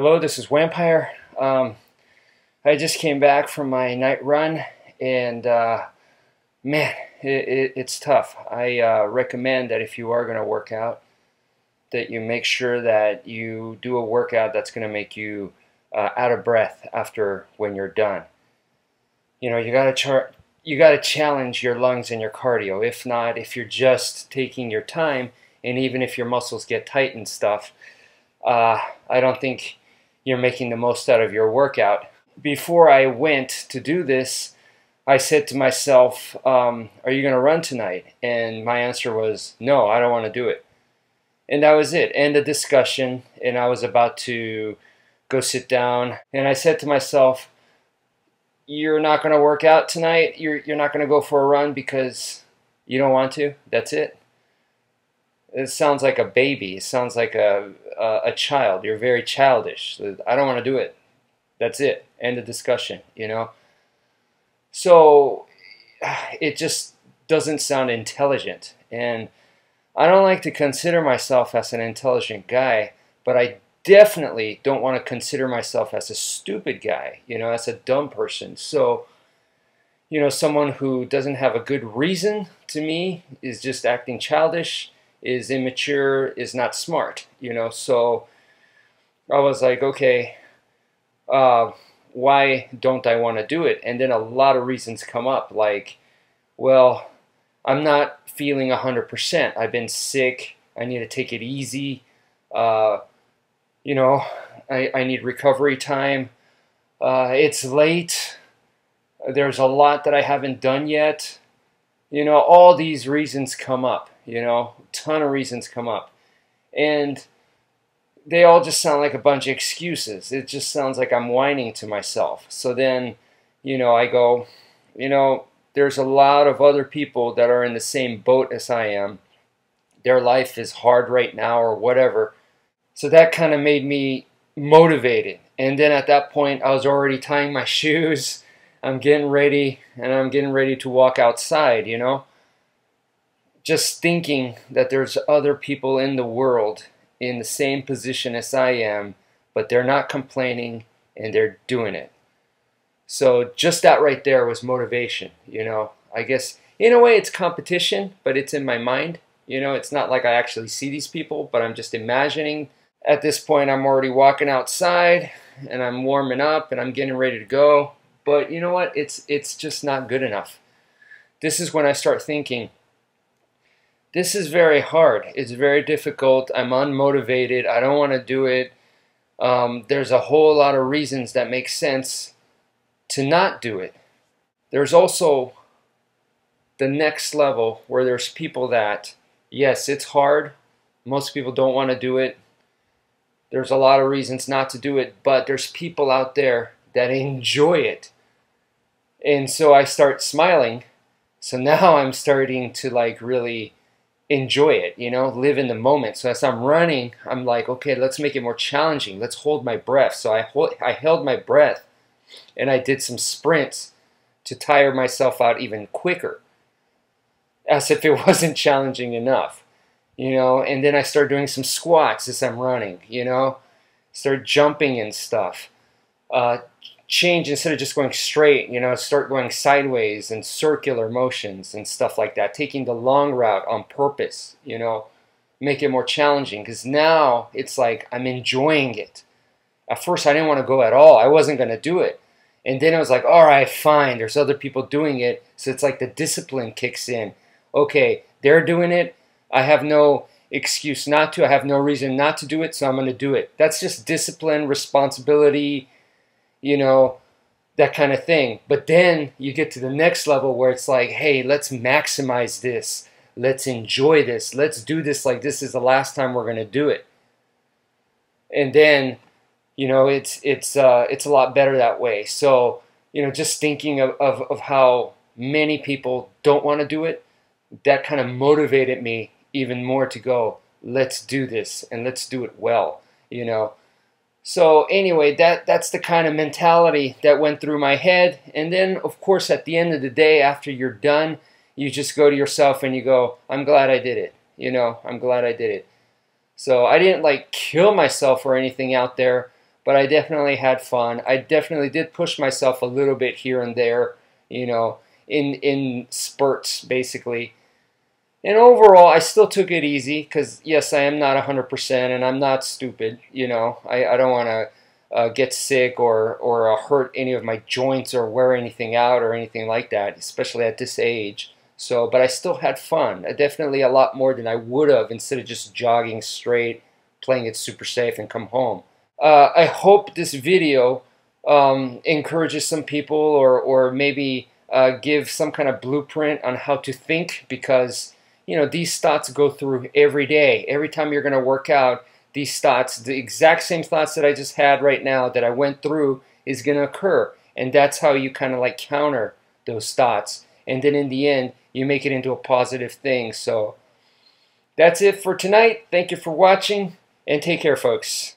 Hello, this is wmpyr. I just came back from my night run, and man, it's tough. I recommend that if you are going to work out, that you make sure that you do a workout that's going to make you out of breath after when you're done. You know, you got to challenge your lungs and your cardio. If not, if you're just taking your time, and even if your muscles get tight and stuff, I don't think you're making the most out of your workout. Before I went to do this, I said to myself, are you going to run tonight? And my answer was, no, I don't want to do it. And that was it. End of discussion. And I was about to go sit down. And I said to myself, you're not going to work out tonight? You're not going to go for a run because you don't want to? That's it? It sounds like a baby. It sounds like a child. You're very childish. I don't want to do it. That's it. End of discussion, you know? So it just doesn't sound intelligent. And I don't like to consider myself as an intelligent guy, but I definitely don't want to consider myself as a stupid guy, you know, as a dumb person. So, you know, someone who doesn't have a good reason, to me, is just acting childish, is immature, is not smart, you know. So I was like, okay, why don't I want to do it? And then a lot of reasons come up, like, well, I'm not feeling 100%. I've been sick. I need to take it easy. You know, I need recovery time. It's late. There's a lot that I haven't done yet. You know, all these reasons come up, you know, a ton of reasons come up. And they all just sound like a bunch of excuses. It just sounds like I'm whining to myself. So then, you know, I go, you know, there's a lot of other people that are in the same boat as I am. Their life is hard right now or whatever. So that kind of made me motivated. And then at that point, I was already tying my shoes. I'm getting ready, and I'm getting ready to walk outside, you know. Just thinking that there's other people in the world in the same position as I am, but they're not complaining and they're doing it. So just that right there was motivation, you know. I guess in a way it's competition, but it's in my mind. You know, it's not like I actually see these people, but I'm just imagining. At this point, I'm already walking outside and I'm warming up and I'm getting ready to go. But you know what? It's just not good enough. This is when I start thinking, this is very hard. It's very difficult. I'm unmotivated. I don't want to do it. There's a whole lot of reasons that make sense to not do it. There's also the next level where there's people that, yes, it's hard. Most people don't want to do it. There's a lot of reasons not to do it, but there's people out there that enjoy it. And so I start smiling. So now I'm starting to like really enjoy it, you know, live in the moment. So as I'm running, I'm like, okay, let's make it more challenging. Let's hold my breath. So I held my breath and I did some sprints to tire myself out even quicker, as if it wasn't challenging enough, you know. And then I start doing some squats as I'm running, you know, start jumping and stuff. Change, instead of just going straight, you know, start going sideways and circular motions and stuff like that, taking the long route on purpose, you know, make it more challenging, because now it's like I'm enjoying it. At first I didn't want to go at all. I wasn't going to do it. And then it was like, all right, fine, there's other people doing it. So it's like the discipline kicks in. Okay, they're doing it. I have no excuse not to. I have no reason not to do it, so I'm going to do it. That's just discipline, responsibility, you know, that kind of thing. But then you get to the next level where it's like, hey, let's maximize this. Let's enjoy this. Let's do this like this is the last time we're going to do it. And then, you know, it's a lot better that way. So, you know, just thinking of how many people don't want to do it, that kind of motivated me even more to go, let's do this and let's do it well, you know. So anyway, that's the kind of mentality that went through my head. And then, of course, at the end of the day, after you're done, you just go to yourself and you go, I'm glad I did it. You know, I'm glad I did it. So I didn't like kill myself or anything out there, but I definitely had fun. I definitely did push myself a little bit here and there, you know, in spurts, basically. And overall, I still took it easy because, yes, I am not 100% and I'm not stupid. You know, I don't want to get sick or hurt any of my joints or wear anything out or anything like that, especially at this age. So, but I still had fun. Definitely a lot more than I would have instead of just jogging straight, playing it super safe and come home. I hope this video encourages some people or maybe give some kind of blueprint on how to think, because you know these thoughts go through every day. Every time you're going to work out, these thoughts, the exact same thoughts that I just had right now that I went through, is going to occur. And that's how you kind of like counter those thoughts. And then in the end, you make it into a positive thing. So that's it for tonight. Thank you for watching, and take care, folks.